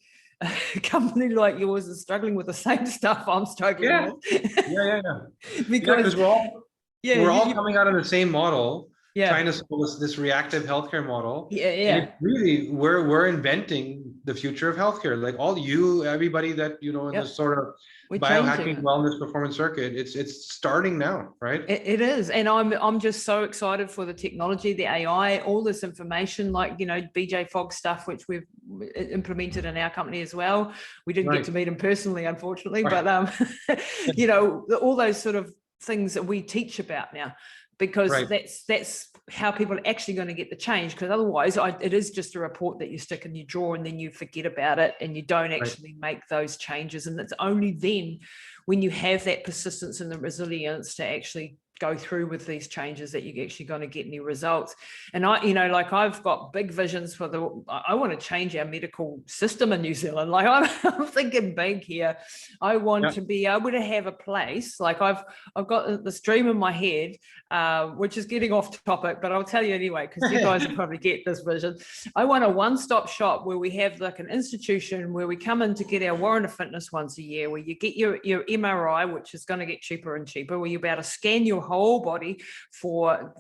company like yours is struggling with the same stuff I'm struggling with. Because we're all coming out of the same model, trying to solve this reactive healthcare model. And it's really, we're inventing the future of healthcare. Like everybody that, in this sort of biohacking wellness performance circuit, it's starting now, right? It is. And I'm just so excited for the technology, the AI, all this information, like, BJ Fogg stuff, which we've implemented in our company as well. We didn't get to meet him personally, unfortunately, but, all those sort of things that we teach about now, because that's how people are actually going to get the change. Because otherwise it is just a report that you stick in your drawer and then you forget about it and you don't actually make those changes. And it's only then when you have that persistence and the resilience to actually go through with these changes that you're actually going to get any results. And I've got big visions for I want to change our medical system in New Zealand. Like I'm thinking big here. I want to be able to have a place, like I've got this dream in my head, which is getting off topic, but I'll tell you anyway, because you guys will probably get this vision. I want a one-stop shop where we have like an institution where we come in to get our warrant of fitness once a year, where you get your MRI, which is going to get cheaper and cheaper, where you're about to scan your whole body for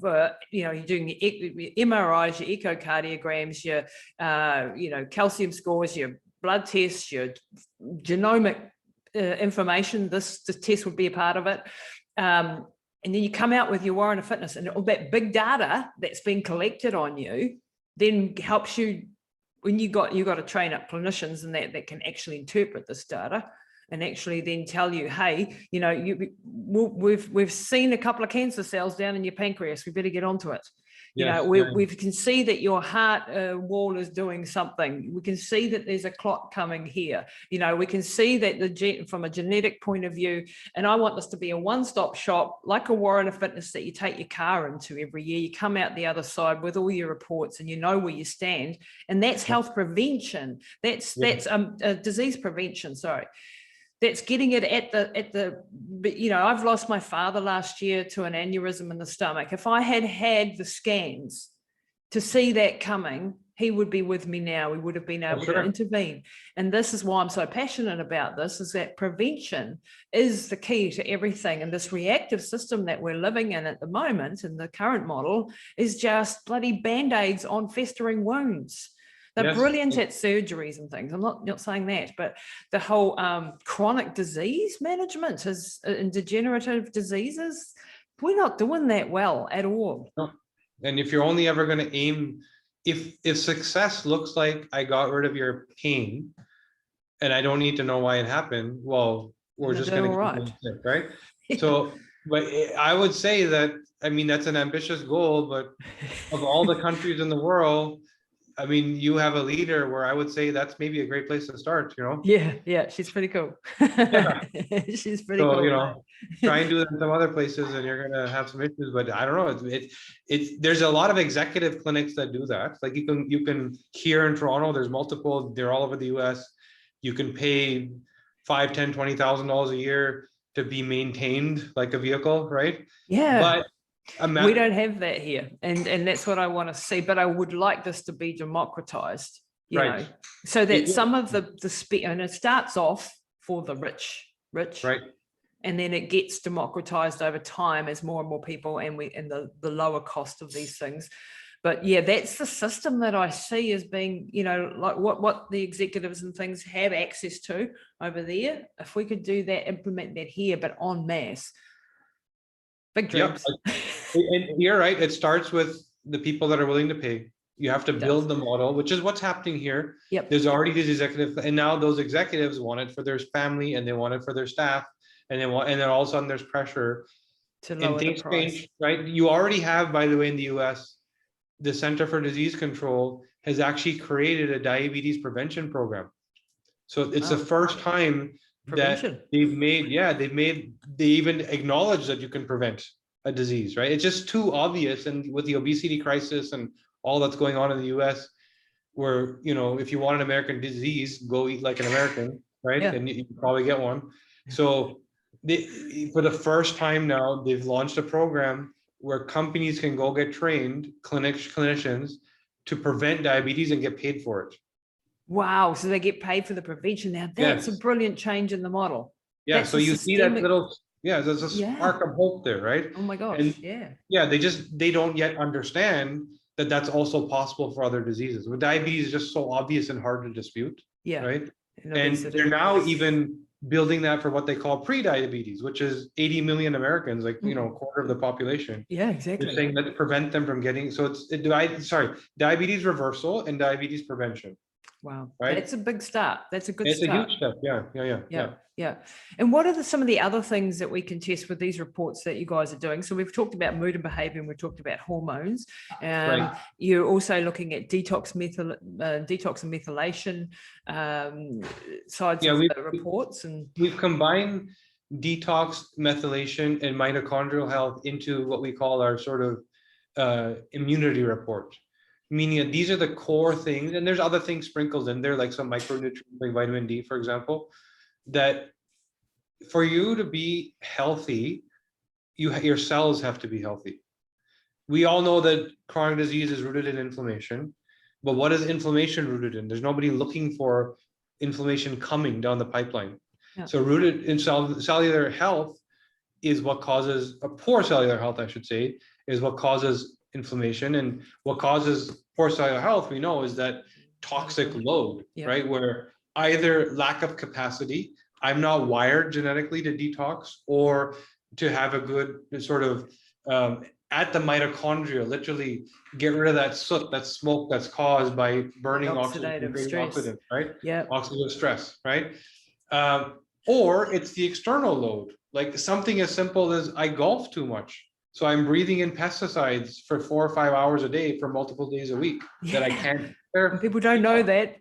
you're doing your MRIs, your echocardiograms, your calcium scores, your blood tests, your genomic information. This test would be a part of it. And then you come out with your warrant of fitness, and all that big data that's been collected on you then helps you when you got to train up clinicians and that can actually interpret this data and actually then tell you, hey, we've seen a couple of cancer cells down in your pancreas. We better get onto it. We can see that your heart wall is doing something. We can see that there's a clot coming here. We can see that from a genetic point of view. And I want this to be a one-stop shop, like a warrant of fitness that you take your car into every year. You come out the other side with all your reports and you know where you stand. And that's health prevention. That's disease prevention. Sorry. That's getting it at the I've lost my father last year to an aneurysm in the stomach. If I had the scans to see that coming, he would be with me now. We would have been able to intervene. And this is why I'm so passionate about this, is that prevention is the key to everything. And this reactive system that we're living in at the moment, in the current model, is just bloody Band-Aids on festering wounds. They're Yes. brilliant at surgeries and things. I'm not saying that, but the whole chronic disease management is in degenerative diseases, we're not doing that well at all. No. And if you're only ever going to aim, if success looks like I got rid of your pain and I don't need to know why it happened, well, we're just going to right. keep sick, right? So, but I would say that, I mean, that's an ambitious goal, but of all the countries in the world, I mean, you have a leader where I would say that's maybe a great place to start, you know? Yeah, she's pretty cool. Yeah. She's pretty So, cool. you know, try and do that in some other places and you're gonna have some issues, but I don't know. It's there's a lot of executive clinics that do that. Like you can here in Toronto, there's multiple, they're all over the US. You can pay $5, $10, $20,000 a year to be maintained like a vehicle, right? Yeah. But we don't have that here, and that's what I want to see. But I would like this to be democratized, you know, so that some of the and it starts off for the rich, right, and then it gets democratized over time as more and more people, and the lower cost of these things. But yeah, that's the system that I see as being, you know, like what the executives and things have access to over there. If we could do that, implement that here, but en masse. Big dreams. Yep. And you're right. It starts with the people that are willing to pay. You have to build the model, which is what's happening here. Yep. There's already these executives, and now those executives want it for their family, and they want it for their staff, and then all of a sudden there's pressure to lower and things the price. change, right? You already have, by the way, in the US, the Center for Disease Control has actually created a diabetes prevention program. So it's the first time prevention. that they even acknowledge that you can prevent a disease, right? It's just too obvious. And with the obesity crisis and all that's going on in the US, where, you know, if you want an American disease, go eat like an American, right? Yeah. And you probably get one. So for the first time now, they've launched a program where companies can go get trained, clinicians, to prevent diabetes and get paid for it. Wow, so they get paid for the prevention now. That's a brilliant change in the model. Yeah, that's so you see that little, there's a spark of hope there, right? Oh my gosh, and they don't yet understand that that's also possible for other diseases. With diabetes is just so obvious and hard to dispute, right? And they're now even building that for what they call pre-diabetes, which is 80 million Americans, like, you know, a quarter of the population. Yeah, exactly. They're saying that to prevent them from getting, so diabetes reversal and diabetes prevention. Wow, right? That's a big start. That's a good start. It's a huge step. Yeah. And what are some of the other things that we can test with these reports that you guys are doing? So we've talked about mood and behavior, and we've talked about hormones. You're also looking at detox and methylation sides of the reports. And we've combined detox, methylation, and mitochondrial health into what we call our sort of immunity report. Meaning that these are the core things, and there's other things sprinkled in there, like some micronutrients, like vitamin D, for example, that for you to be healthy, your cells have to be healthy. We all know that chronic disease is rooted in inflammation, but what is inflammation rooted in? There's nobody looking for inflammation coming down the pipeline. Yeah. So rooted in cellular health is what causes a poor cellular health, I should say, is what causes inflammation. And what causes poor cellular health, we know, is that toxic load, right? Where either lack of capacity, I'm not wired genetically to detox, or to have a good sort of at the mitochondria, literally get rid of that soot, that smoke that's caused by burning oxidative stress, right? Yeah, oxidative stress, right? Or it's the external load, like something as simple as I golf too much. So I'm breathing in pesticides for 4 or 5 hours a day for multiple days a week that I can't. People don't know that.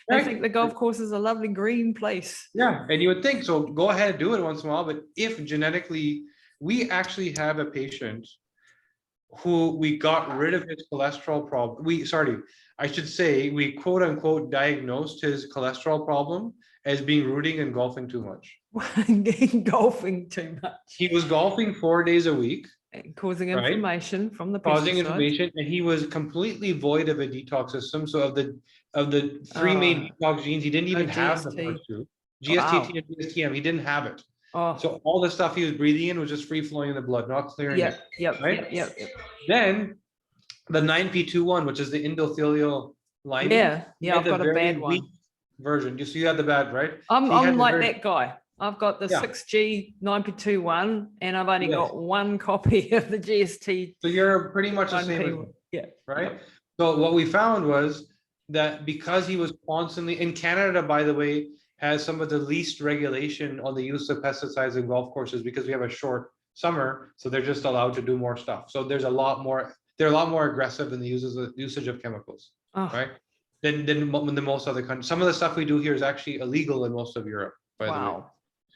They think the golf course is a lovely green place. Yeah, and you would think, so go ahead and do it once in a while. But if genetically, we actually have a patient who we got rid of his cholesterol problem. We quote unquote diagnosed his cholesterol problem as being rooting in golfing too much. Golfing too much. He was golfing 4 days a week. Causing inflammation from the causing inflammation, and he was completely void of a detox system. So of the three main detox genes, he didn't even have the first two. GST and GSTM, he didn't have it. So all the stuff he was breathing in was just free flowing in the blood, not clearing it. Yep. Then the 9p21, which is the endothelial lining. Yeah, He yeah, had I've the got a very bad weak one. version. You see, you had the bad, right? I'm So he had I'm the like very, that guy. I've got the yeah, 6G 9P21 and I've only yes. got one copy of the GST So you're pretty much the same as 1P. me, Yeah. right? Yep. So what we found was that because he was constantly in Canada, by the way, has some of the least regulation on the use of pesticides in golf courses because we have a short summer, so they're just allowed to do more stuff. So there's a lot more, they're a lot more aggressive in the usage of chemicals, Oh, right? Than most other countries. Some of the stuff we do here is actually illegal in most of Europe, by the way. wow.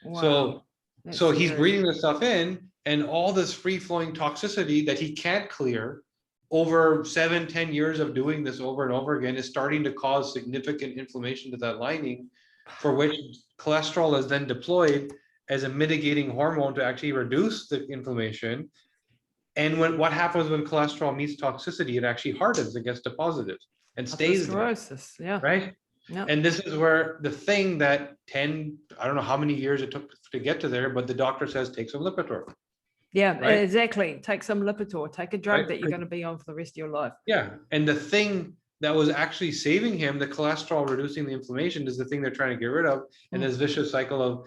Wow. So That's so he's scary. breathing this stuff in, and all this free-flowing toxicity that he can't clear over 7-10 years of doing this over and over again is starting to cause significant inflammation to that lining, for which cholesterol is then deployed as a mitigating hormone to actually reduce the inflammation. And what happens when cholesterol meets toxicity, it actually hardens and gets deposited and stays there, Atherosclerosis. Yeah. right? Yeah. And this is where the thing that 10, I don't know how many years it took to get to there, but the doctor says take some Lipitor, Yeah, right? exactly. Take some Lipitor, take a drug Right? that you're going to be on for the rest of your life. Yeah. And the thing that was actually saving him, the cholesterol reducing the inflammation, is the thing they're trying to get rid of. And this vicious cycle of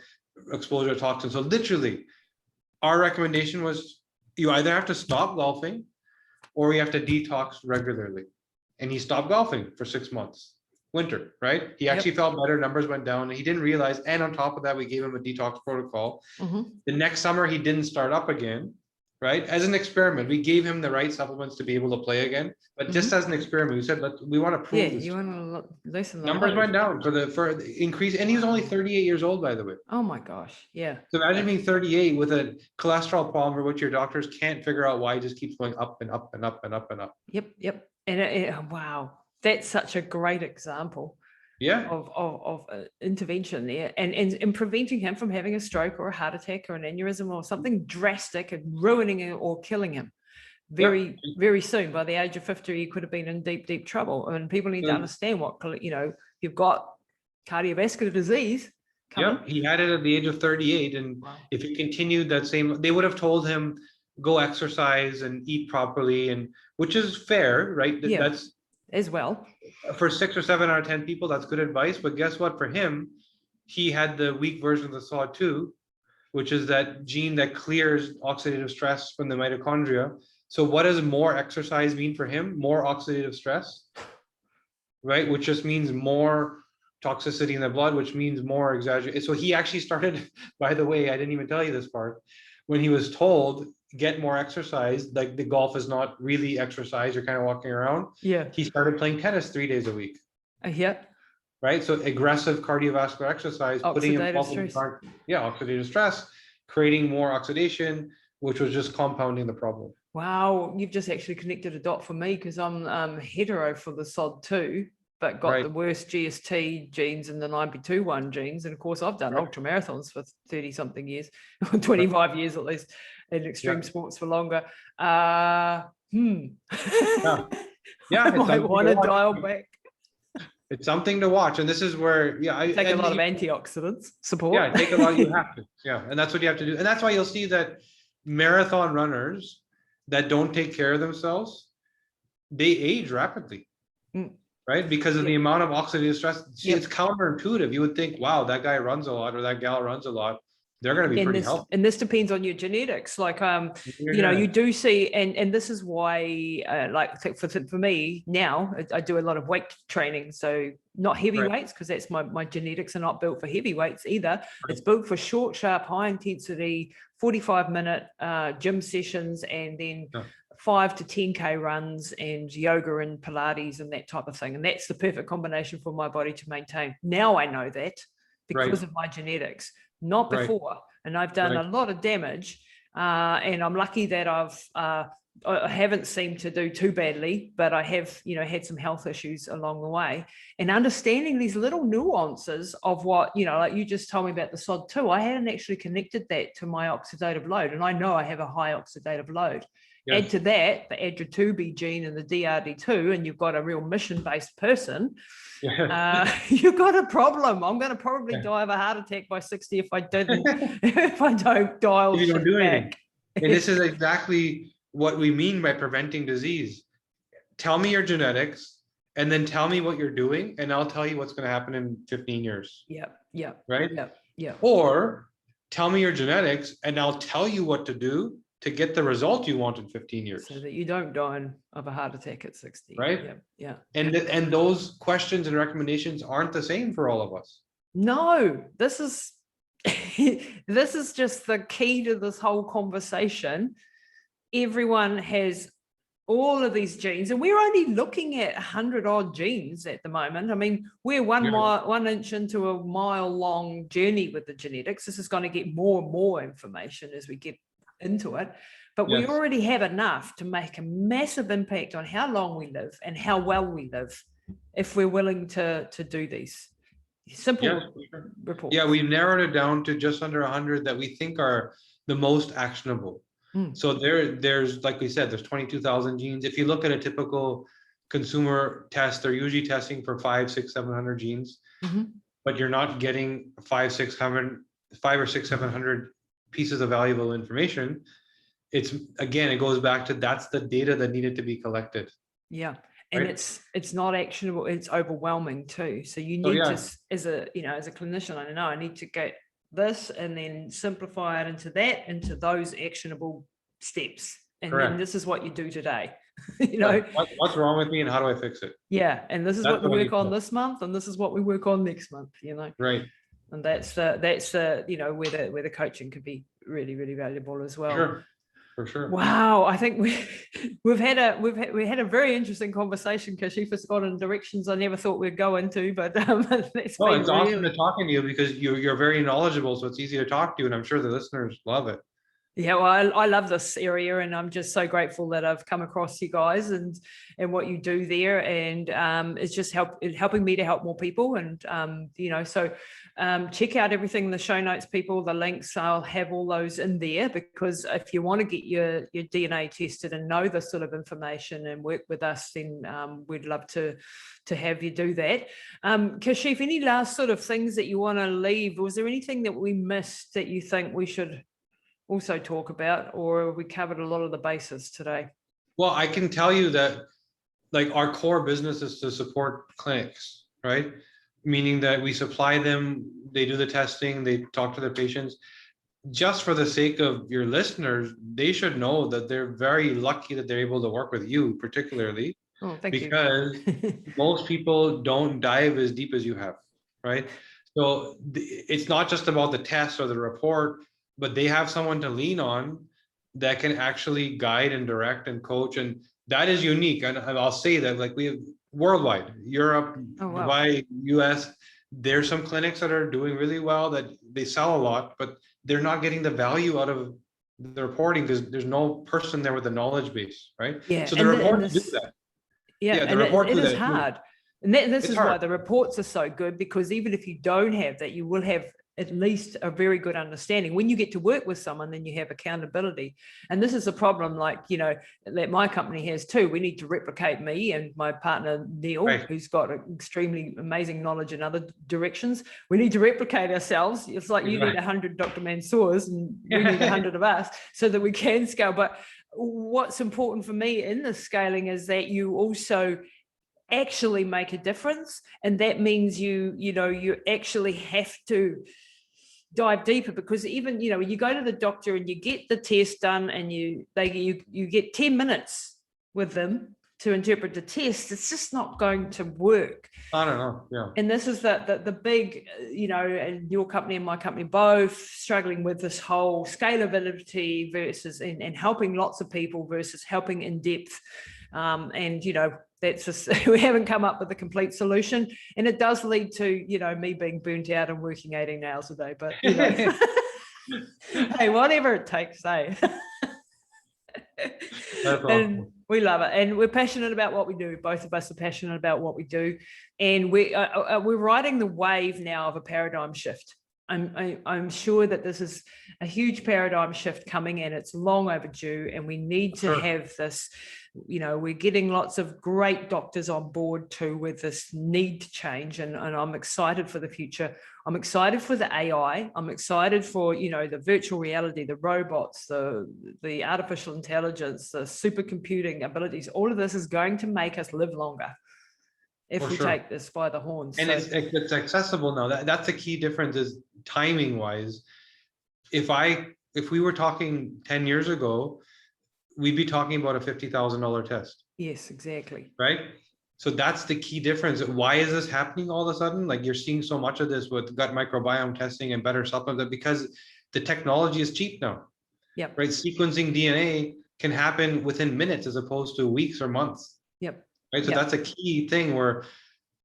exposure to toxins. So literally, our recommendation was you either have to stop golfing or you have to detox regularly. And he stopped golfing for 6 months. Winter, right? He actually felt better, numbers went down, and he didn't realize. And on top of that, we gave him a detox protocol. The next summer, he didn't start up again, right? As an experiment, we gave him the right supplements to be able to play again. But just as an experiment, we said, we want to Yeah, prove this. you want to lessen the Numbers load. went down for the increase, and he was only 38 years old, by the way. Oh my gosh. Yeah. So imagine being 38 with a cholesterol problem for which your doctors can't figure out why it just keeps going up and up and up and up and up. Yep. Yep. And wow, that's such a great example. Yeah. Of intervention there and preventing him from having a stroke or a heart attack or an aneurysm or something drastic and ruining him or killing him very, very soon. By the age of 50, he could have been in deep, deep trouble. And people need to understand what, you've got cardiovascular disease coming. Yeah, he had it at the age of 38. And if he continued that same, they would have told him, go exercise and eat properly, and which is fair, right? Yeah. That's as well. For 6 or 7 out of 10 people, that's good advice. But guess what? For him, he had the weak version of the SAW2, which is that gene that clears oxidative stress from the mitochondria. So what does more exercise mean for him? More oxidative stress, right? Which just means more toxicity in the blood, which means more exaggeration. So he actually started, by the way, I didn't even tell you this part, when he was told, get more exercise, like the golf is not really exercise, you're kind of walking around. Yeah. He started playing tennis 3 days a week. Yeah. Right. So aggressive cardiovascular exercise, putting himself in oxidative stress, creating more oxidation, which was just compounding the problem. Wow, you've just actually connected a dot for me because I'm hetero for the SOD2, but got the worst GST genes and the 9P21 genes. And of course, I've done ultra marathons for 30 something years, 25 years at least, and extreme sports for longer. Yeah, I might want to dial back. It's something to watch. And this is where, I take a lot of antioxidants support. Yeah, take a lot, you have to. Yeah. And that's what you have to do. And that's why you'll see that marathon runners that don't take care of themselves, they age rapidly. Right? Because of the amount of oxidative stress. See, it's counterintuitive. You would think, wow, that guy runs a lot or that gal runs a lot. They're going to be pretty healthy. And this depends on your genetics. Like, you do see, and this is why, like for me now, I do a lot of weight training. So not heavy weights, because that's my genetics are not built for heavy weights either. It's built for short, sharp, high intensity, 45-minute gym sessions, and then 5 to 10K runs and yoga and Pilates and that type of thing. And that's the perfect combination for my body to maintain. Now I know that because of my genetics, not before. And I've done a lot of damage. And I'm lucky that I haven't seemed to do too badly, but I have, had some health issues along the way. And understanding these little nuances of what, like you just told me about the SOD2, I hadn't actually connected that to my oxidative load. And I know I have a high oxidative load. Yes. Add to that the ADRA2B gene and the DRD2, and you've got a real mission-based person. You've got a problem. I'm going to probably die of a heart attack by 60 if I didn't, if I don't dial you don't do back. anything. And this is exactly what we mean by preventing disease. Tell me your genetics, and then tell me what you're doing, and I'll tell you what's going to happen in 15 years. Yeah. Right. Yeah. Or tell me your genetics, and I'll tell you what to do to get the result you want in 15 years. So that you don't die of a heart attack at 60. Right. Yeah. And those questions and recommendations aren't the same for all of us. No, this is this is just the key to this whole conversation. Everyone has all of these genes, and we're only looking at 100 odd genes at the moment. I mean, we're 1 inch into a mile-long journey with the genetics. This is going to get more and more information as we get into it, but we already have enough to make a massive impact on how long we live and how well we live if we're willing to do these simple reports. Yeah, we've narrowed it down to just under 100 that we think are the most actionable. So there's, like we said, there's 22,000 genes. If you look at a typical consumer test, they're usually testing for 500, 600, 700 genes, but you're not getting 500, 600, 700 pieces of valuable information. It's, again, it goes back to that's the data that needed to be collected. Yeah. And it's not actionable. It's overwhelming too. So you need to, as a clinician, I know I need to get this and then simplify it into those actionable steps. And then this is what you do today. What's wrong with me and how do I fix it? Yeah. And this is what we work on this month, and this is what we work on next month, Right. And that's the where the coaching could be really, really valuable as well. Sure. For sure. Wow, I think we had a very interesting conversation, Kashif. It's gone in directions I never thought we'd go into, but it's awesome to talking to you because you're very knowledgeable, so it's easy to talk to you, and I'm sure the listeners love it. Yeah, well, I love this area, and I'm just so grateful that I've come across you guys and what you do there, and it's just helping me to help more people, and so check out everything in the show notes, people. The links, I'll have all those in there, because if you want to get your DNA tested and know this sort of information and work with us, then we'd love to have you do that. Kashif, any last sort of things that you want to leave? Was there anything that we missed that you think we should also talk about, or we covered a lot of the bases today? Well, I can tell you that, like, our core business is to support clinics, right? Meaning that we supply them, they do the testing, they talk to their patients. Just for the sake of your listeners, they should know that they're very lucky that they're able to work with you, particularly. Oh, thank because you. most people don't dive as deep as you have, right? So it's not just about the test or the report, but they have someone to lean on that can actually guide and direct and coach. And that is unique. And I'll say that, like, we have worldwide, Europe, Dubai, US, there's some clinics that are doing really well, that they sell a lot, but they're not getting the value out of the reporting because there's no person there with a knowledge base, right? Yeah. So the reports do that. Yeah, and it is hard. And this is why the reports are so good, because even if you don't have that, you will have at least a very good understanding. When you get to work with someone, then you have accountability. And this is a problem, like, that my company has too. We need to replicate me and my partner, Neil, who's got extremely amazing knowledge in other directions. We need to replicate ourselves. It's like you need 100 Dr. Mansoors and we need 100 of us so that we can scale. But what's important for me in the scaling is that you also actually make a difference. And that means you actually have to dive deeper, because even when you go to the doctor and you get the test done and you get 10 minutes with them to interpret the test, it's just not going to work. I don't know. Yeah. And this is the big, and your company and my company both struggling with this whole scalability versus and helping lots of people versus helping in depth. And that's just, we haven't come up with a complete solution, and it does lead to me being burnt out and working 18 hours a day, but hey, whatever it takes, eh? And we love it, and we're passionate about what we do. Both of us are passionate about what we do, and we're riding the wave now of a paradigm shift. I'm sure that this is a huge paradigm shift coming, and it's long overdue, and we need to have this. We're getting lots of great doctors on board too with this need to change, and I'm excited for the future. I'm excited for the AI. I'm excited for the virtual reality, the robots, the artificial intelligence, the supercomputing abilities. All of this is going to make us live longer. if For we sure. take this by the horns. And So, it's accessible now. That's a key difference, is timing wise. If we were talking 10 years ago, we'd be talking about a $50,000 test, yes, exactly. right? So that's the key difference. Why is this happening all of a sudden? Like, you're seeing so much of this with gut microbiome testing and better supplements, because the technology is cheap now. Yep. Right? Sequencing DNA can happen within minutes as opposed to weeks or months. Yep. Right. So Yep. that's a key thing where,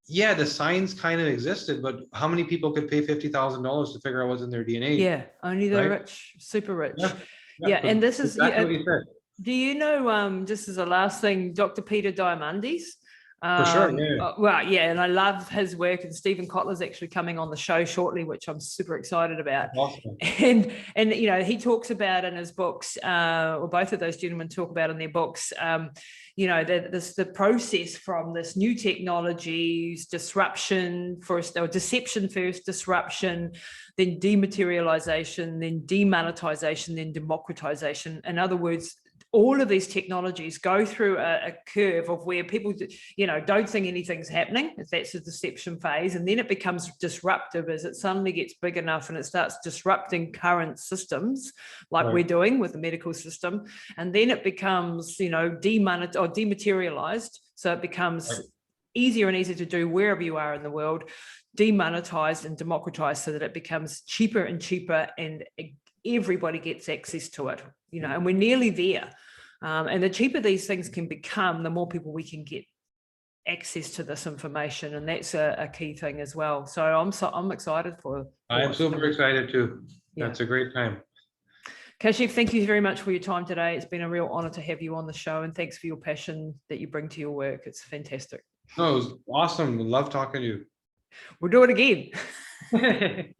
yeah, the science kind of existed, but how many people could pay $50,000 to figure out what's in their DNA? Yeah, only the right? rich, super rich. Yeah. Yeah, and this is exactly what you said. do you know, just as a last thing, Dr. Peter Diamandis? For sure. Yeah. Well, yeah, and I love his work, and Stephen Kotler's actually coming on the show shortly, which I'm super excited about. Awesome. And you know, he talks about in his books, or both of those gentlemen talk about in their books, you know, the process from this new technologies, disruption first, or deception first, disruption, then dematerialization, then demonetization, then democratization. In other words, all of these technologies go through a curve of where people, you know, don't think anything's happening, if that's the deception phase, and then it becomes disruptive as it suddenly gets big enough and it starts disrupting current systems, like we're doing with the medical system, and then it becomes, you know, dematerialized, so it becomes easier and easier to do wherever you are in the world, demonetized and democratized, so that it becomes cheaper and cheaper, and everybody gets access to it, you know, and we're nearly there. And the cheaper these things can become, the more people we can get access to this information, and that's a key thing as well. So I'm excited for I'm super excited too. Yeah. That's a great time. Kashif, thank you very much for your time today. It's been a real honor to have you on the show, and thanks for your passion that you bring to your work. It's fantastic. No, it was awesome. Love talking to you. We'll do it again.